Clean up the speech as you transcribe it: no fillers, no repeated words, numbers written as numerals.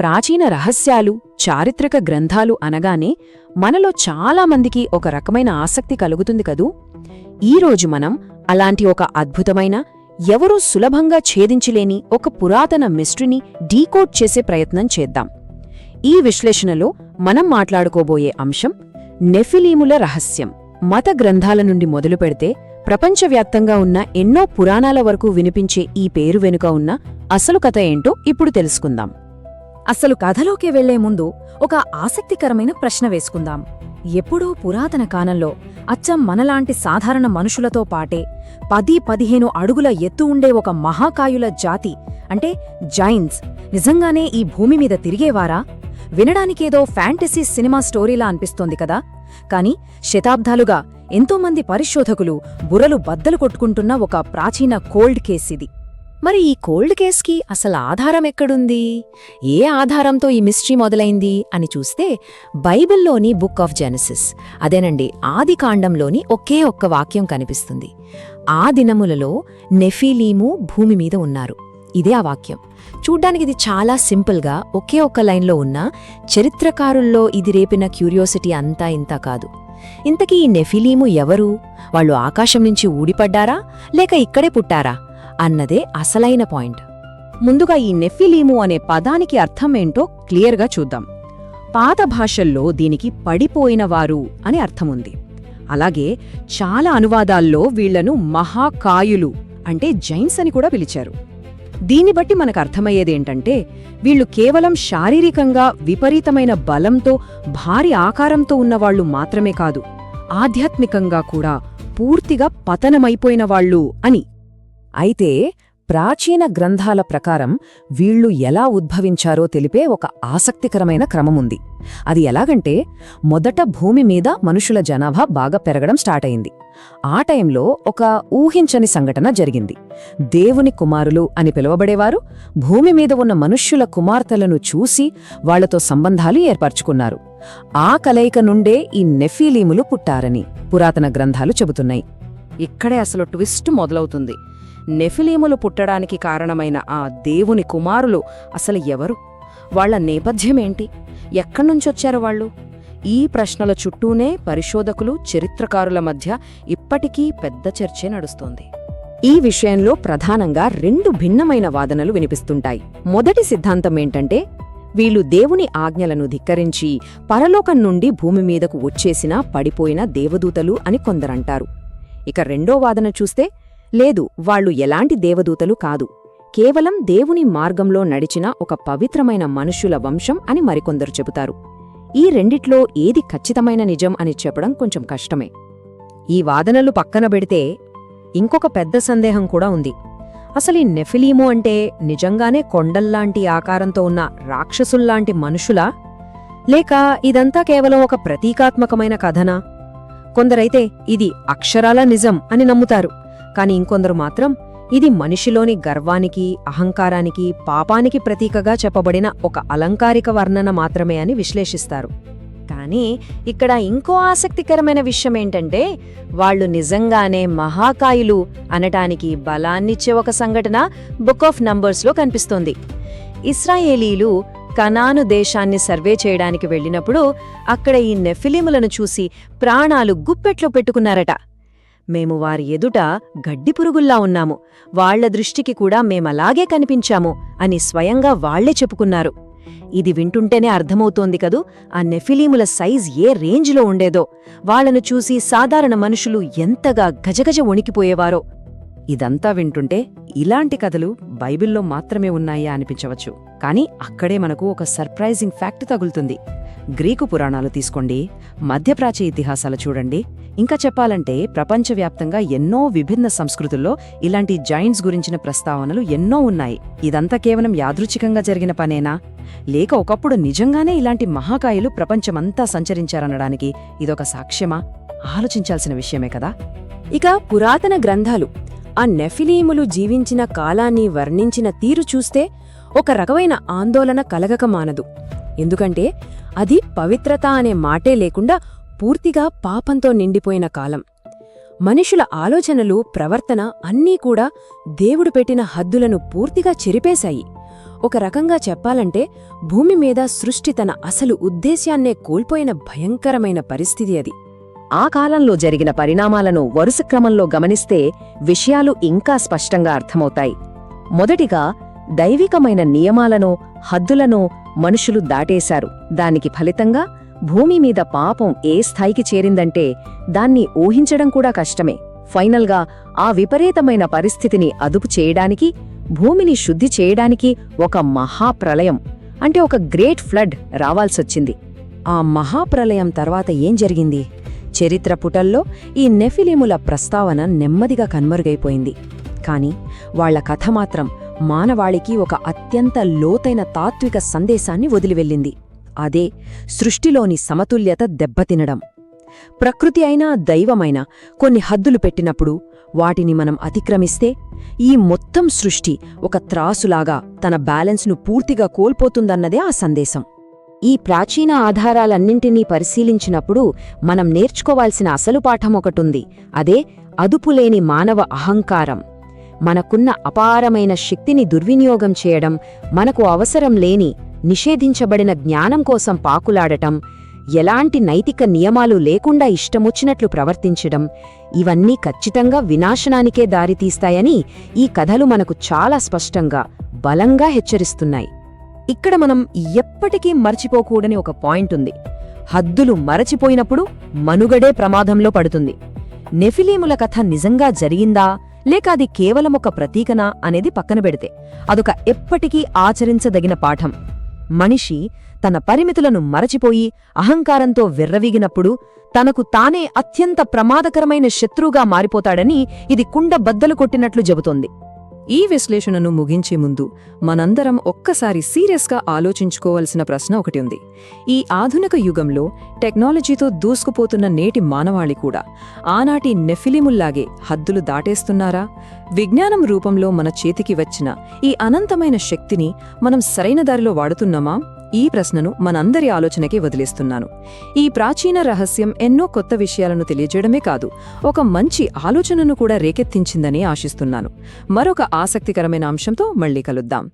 ప్రాచీన రహస్యాలు, చారిత్రక గ్రంథాలు అనగానే మనలో చాలామందికి ఒక రకమైన ఆసక్తి కలుగుతుంది కదూ. ఈరోజు మనం అలాంటి ఒక అద్భుతమైన, ఎవరూ సులభంగా ఛేదించలేని ఒక పురాతన మిస్టరీని డీకోడ్ చేసే ప్రయత్నం చేద్దాం. ఈ విశ్లేషణలో మనం మాట్లాడుకోబోయే అంశం నెఫిలీముల రహస్యం. మత గ్రంథాల నుండి మొదలుపెడితే ప్రపంచవ్యాప్తంగా ఉన్న ఎన్నో పురాణాల వరకు వినిపించే ఈ పేరు వెనుక ఉన్న అసలు కథ ఏంటో ఇప్పుడు తెలుసుకుందాం. అసలు కథలోకి వెళ్లే ముందు ఒక ఆసక్తికరమైన ప్రశ్న వేసుకుందాం. ఎప్పుడో పురాతన కాలంలో అచ్చం మనలాంటి సాధారణ మనుషులతో పాటే 10-15 అడుగుల ఎత్తు ఉండే ఒక మహాకాయుల జాతి అంటే జైంట్స్ నిజంగానే ఈ భూమి మీద తిరిగేవారా? వినడానికేదో ఫ్యాంటసీ సినిమా స్టోరీలా అనిపిస్తోంది కదా. కాని శతాబ్దాలుగా ఎంతోమంది పరిశోధకులు బుర్రలు బద్దలు కొట్టుకుంటున్న ఒక ప్రాచీన కోల్డ్ కేస్ ఇది. మరి ఈ కోల్డ్ కేస్కి అసలు ఆధారం ఎక్కడుంది? ఏ ఆధారంతో ఈ మిస్టరీ మొదలైంది అని చూస్తే బైబిల్లోని బుక్ ఆఫ్ జెనసిస్, అదేనండి ఆదికాండంలోని ఒకే ఒక్క వాక్యం కనిపిస్తుంది. ఆ దినములలో నెఫీలీము భూమి మీద ఉన్నారు. ఇదే ఆ వాక్యం. చూడ్డానికి ఇది చాలా సింపుల్గా ఒకే ఒక్క లైన్లో ఉన్నా చరిత్రకారుల్లో ఇది రేపిన క్యూరియాసిటీ అంతా ఇంతా కాదు. ఇంతకీ ఈ నెఫిలీము ఎవరు? వాళ్ళు ఆకాశం నుంచి ఊడిపడ్డారా లేక ఇక్కడే పుట్టారా అన్నదే అసలైన పాయింట్. ముందుగా ఈ నెఫిలీము అనే పదానికి అర్థమేంటో క్లియర్గా చూద్దాం. పాత భాషల్లో దీనికి పడిపోయినవారు అని అర్థముంది. అలాగే చాలా అనువాదాల్లో వీళ్లను మహాకాయులు అంటే జైంట్స్ అని కూడా పిలిచారు. దీన్ని బట్టి మనకు అర్థమయ్యేదేంటంటే వీళ్లు కేవలం శారీరకంగా విపరీతమైన బలంతో, భారీ ఆకారంతో ఉన్నవాళ్లు మాత్రమే కాదు, ఆధ్యాత్మికంగా కూడా పూర్తిగా పతనమైపోయినవాళ్లు అని. అయితే ప్రాచీన గ్రంథాల ప్రకారం వీళ్లు ఎలా ఉద్భవించారో తెలిపే ఒక ఆసక్తికరమైన క్రమముంది. అది ఎలాగంటే, మొదట భూమి మీద మనుషుల జనాభా బాగా పెరగడం స్టార్ట్ అయింది. ఆ టైంలో ఒక ఊహించని సంఘటన జరిగింది. దేవుని కుమారులు అని పిలువబడేవారు భూమి మీద ఉన్న మనుష్యుల కుమార్తెలను చూసి వాళ్లతో సంబంధాలు ఏర్పరచుకున్నారు. ఆ కలయిక నుండే ఈ నెఫీలీములు పుట్టారని పురాతన గ్రంథాలు చెబుతున్నాయి. ఇక్కడే అసలు ట్విస్ట్ మొదలవుతుంది. నెఫిలీములు పుట్టడానికి కారణమైన ఆ దేవుని కుమారులు అసలు ఎవరు? వాళ్ల నేపథ్యమేంటి? ఎక్కడ్నుంచొచ్చారు వాళ్ళు? ఈ ప్రశ్నల చుట్టూనే పరిశోధకులు, చరిత్రకారుల మధ్య ఇప్పటికీ పెద్ద చర్చే నడుస్తోంది. ఈ విషయంలో ప్రధానంగా 2 భిన్నమైన వాదనలు వినిపిస్తుంటాయి. మొదటి సిద్ధాంతమేంటంటే, వీళ్ళు దేవుని ఆజ్ఞలను ధిక్కరించి పరలోకం నుండి భూమి మీదకు వచ్చేసిన పడిపోయిన దేవదూతలు అని కొందరంటారు. ఇక రెండో వాదన చూస్తే, లేదు, వాళ్లు ఎలాంటి దేవదూతలు కాదు, కేవలం దేవుని మార్గంలో నడిచిన ఒక పవిత్రమైన మనుష్యుల వంశం అని మరికొందరు చెబుతారు. ఈ రెండిట్లో ఏది ఖచ్చితమైన నిజం అని చెప్పడం కొంచెం కష్టమే. ఈ వాదనలు పక్కన పెడితే ఇంకొక పెద్ద సందేహం కూడా ఉంది. అసలు ఈ నెఫిలీము అంటే నిజంగానే కొండల్లాంటి ఆకారంతో ఉన్న రాక్షసుల్లాంటి మనుషులా, లేక ఇదంతా కేవలం ఒక ప్రతీకాత్మకమైన కథనా? కొందరైతే ఇది అక్షరాల నిజం అని నమ్ముతారు. కాని ఇంకొందరు మాత్రం ఇది మనిషిలోని గర్వానికి, అహంకారానికి, పాపానికి ప్రతీకగా చెప్పబడిన ఒక అలంకారిక వర్ణన మాత్రమే అని విశ్లేషిస్తారు. కానీ ఇక్కడ ఇంకో ఆసక్తికరమైన విషయమేంటంటే, వాళ్లు నిజంగానే మహాకాయులు అనటానికి బలాన్నిచ్చే ఒక సంఘటన బుక్ ఆఫ్ నంబర్స్లో కనిపిస్తోంది. ఇశ్రాయేలీలు కనాను దేశాన్ని సర్వే చేయడానికి వెళ్లినప్పుడు అక్కడ ఈ నెఫిలీములను చూసి ప్రాణాలు గుప్పెట్లో పెట్టుకున్నారట. మేము వారి ఎదుట గడ్డిపురుగుల్లా ఉన్నాము, వాళ్ల దృష్టికి కూడా మేమలాగే కనిపించాము అని స్వయంగా వాళ్లే చెప్పుకున్నారు. ఇది వింటుంటేనే అర్థమవుతోంది కదూ ఆ నెఫిలీముల సైజ్ ఏ రేంజ్లో ఉండేదో. వాళ్లను చూసి సాధారణ మనుషులు ఎంతగా గజగజ వణికిపోయేవారో. ఇదంతా వింటుంటే ఇలాంటి కథలు బైబిల్లో మాత్రమే ఉన్నాయా అనిపించవచ్చు. కానీ అక్కడే మనకు ఒక సర్ప్రైజింగ్ ఫ్యాక్ట్ తగులుతుంది. గ్రీకు పురాణాలు తీసుకోండి, మధ్యప్రాచ్య ఇతిహాసాలు చూడండి, ఇంకా చెప్పాలంటే ప్రపంచవ్యాప్తంగా ఎన్నో విభిన్న సంస్కృతుల్లో ఇలాంటి జైంట్స్ గురించిన ప్రస్తావనలు ఎన్నో ఉన్నాయి. ఇదంతా కేవలం యాదృచ్ఛికంగా జరిగిన పనేనా, లేక ఒకప్పుడు నిజంగానే ఇలాంటి మహాకాయులు ప్రపంచమంతా సంచరించారనడానికి ఇదొక సాక్ష్యమా? ఆలోచించాల్సిన విషయమే కదా. ఇక పురాతన గ్రంథాలు ఆ నెఫిలీములు జీవించిన కాలాన్ని వర్ణించిన తీరు చూస్తే ఒక రకమైన ఆందోళన కలగక మానదు. ఎందుకంటే అది పవిత్రత అనే మాటే లేకుండా పూర్తిగా పాపంతో నిండిపోయిన కాలం. మనుషుల ఆలోచనలు, ప్రవర్తన అన్నీ కూడా దేవుడు పెట్టిన హద్దులను పూర్తిగా చెరిపేశాయి. ఒక రకంగా చెప్పాలంటే భూమి మీద సృష్టి తన అసలు ఉద్దేశ్యాన్నే కోల్పోయిన భయంకరమైన పరిస్థితి అది. ఆ కాలంలో జరిగిన పరిణామాలను వరుస క్రమంలో గమనిస్తే విషయాలు ఇంకా స్పష్టంగా అర్థమవుతాయి. మొదటిగా, దైవికమైన నియమాలను, హద్దులను మనుషులు దాటేశారు. దానికి ఫలితంగా భూమి మీద పాపం ఏ స్థాయికి చేరిందంటే దాన్ని ఊహించడం కూడా కష్టమే. ఫైనల్గా ఆ విపరీతమైన పరిస్థితిని అదుపు చేయడానికి, భూమిని శుద్ధి చేయడానికి ఒక మహాప్రళయం, అంటే ఒక గ్రేట్ ఫ్లడ్ రావాల్సొచ్చింది. ఆ మహాప్రళయం తర్వాత ఏం జరిగింది? చరిత్ర పుటల్లో ఈ నెఫిలీముల ప్రస్తావన నెమ్మదిగా కనుమరుగైపోయింది. కాని వాళ్ల కథ మాత్రం మానవాళికి ఒక అత్యంత లోతైన తాత్విక సందేశాన్ని వదిలివెళ్ళింది. అదే సృష్టిలోని సమతుల్యత దెబ్బతినడం. ప్రకృతి అయినా దైవమైనా కొన్ని హద్దులు పెట్టినప్పుడు వాటిని మనం అతిక్రమిస్తే ఈ మొత్తం సృష్టి ఒక త్రాసులాగా తన బ్యాలెన్స్ను పూర్తిగా కోల్పోతుందన్నదే ఆ సందేశం. ఈ ప్రాచీన ఆధారాలన్నింటినీ పరిశీలించినప్పుడు మనం నేర్చుకోవాల్సిన అసలు పాఠం ఒకటుంది. అదే అదుపులేని మానవ అహంకారం. మనకున్న అపారమైన శక్తిని దుర్వినియోగం చేయడం, మనకు అవసరం లేని నిషేధించబడిన జ్ఞానం కోసం పాకులాడటం, ఎలాంటి నైతిక నియమాలు లేకుండా ఇష్టమొచ్చినట్లు ప్రవర్తించడం, ఇవన్నీ ఖచ్చితంగా వినాశనానికే దారితీస్తాయని ఈ కథలు మనకు చాలా స్పష్టంగా, బలంగా హెచ్చరిస్తున్నాయి. ఇక్కడ మనం ఎప్పటికీ మర్చిపోకూడని ఒక పాయింట్ ఉంది. హద్దులు మరచిపోయినప్పుడు మనుగడే ప్రమాదంలో పడుతుంది. నెఫిలీముల కథ నిజంగా జరిగిందా లేక అది కేవలం ఒక ప్రతీకనా అనేది పక్కన పెడితే అదొక ఎప్పటికీ ఆచరించదగిన పాఠం. మనిషి తన పరిమితులను మరచిపోయి అహంకారంతో విర్రవీగినప్పుడు తనకు తానే అత్యంత ప్రమాదకరమైన శత్రువుగా మారిపోతాడని ఇది కుండ బద్దలు కొట్టినట్లు చెబుతోంది. ఈ విశ్లేషణను ముగించే ముందు మనందరం ఒక్కసారి సీరియస్గా ఆలోచించుకోవాల్సిన ప్రశ్న ఒకటి ఉంది. ఈ ఆధునిక యుగంలో టెక్నాలజీతో దూసుకుపోతున్న నేటి మానవాళి కూడా ఆనాటి నెఫిలిముల్లాగే హద్దులు దాటేస్తున్నారా? విజ్ఞానం రూపంలో మన చేతికి వచ్చిన ఈ అనంతమైన శక్తిని మనం సరైన దారిలో వాడుతున్నామా? ఈ ప్రశ్నను మనందరి ఆలోచనకే వదిలేస్తున్నాను. ఈ ప్రాచీన రహస్యం ఎన్నో కొత్త విషయాలను తెలియజేయడమే కాదు, ఒక మంచి ఆలోచనను కూడా రేకెత్తించిందని ఆశిస్తున్నాను. మరొక ఆసక్తికరమైన అంశంతో మళ్ళీ కలుద్దాం.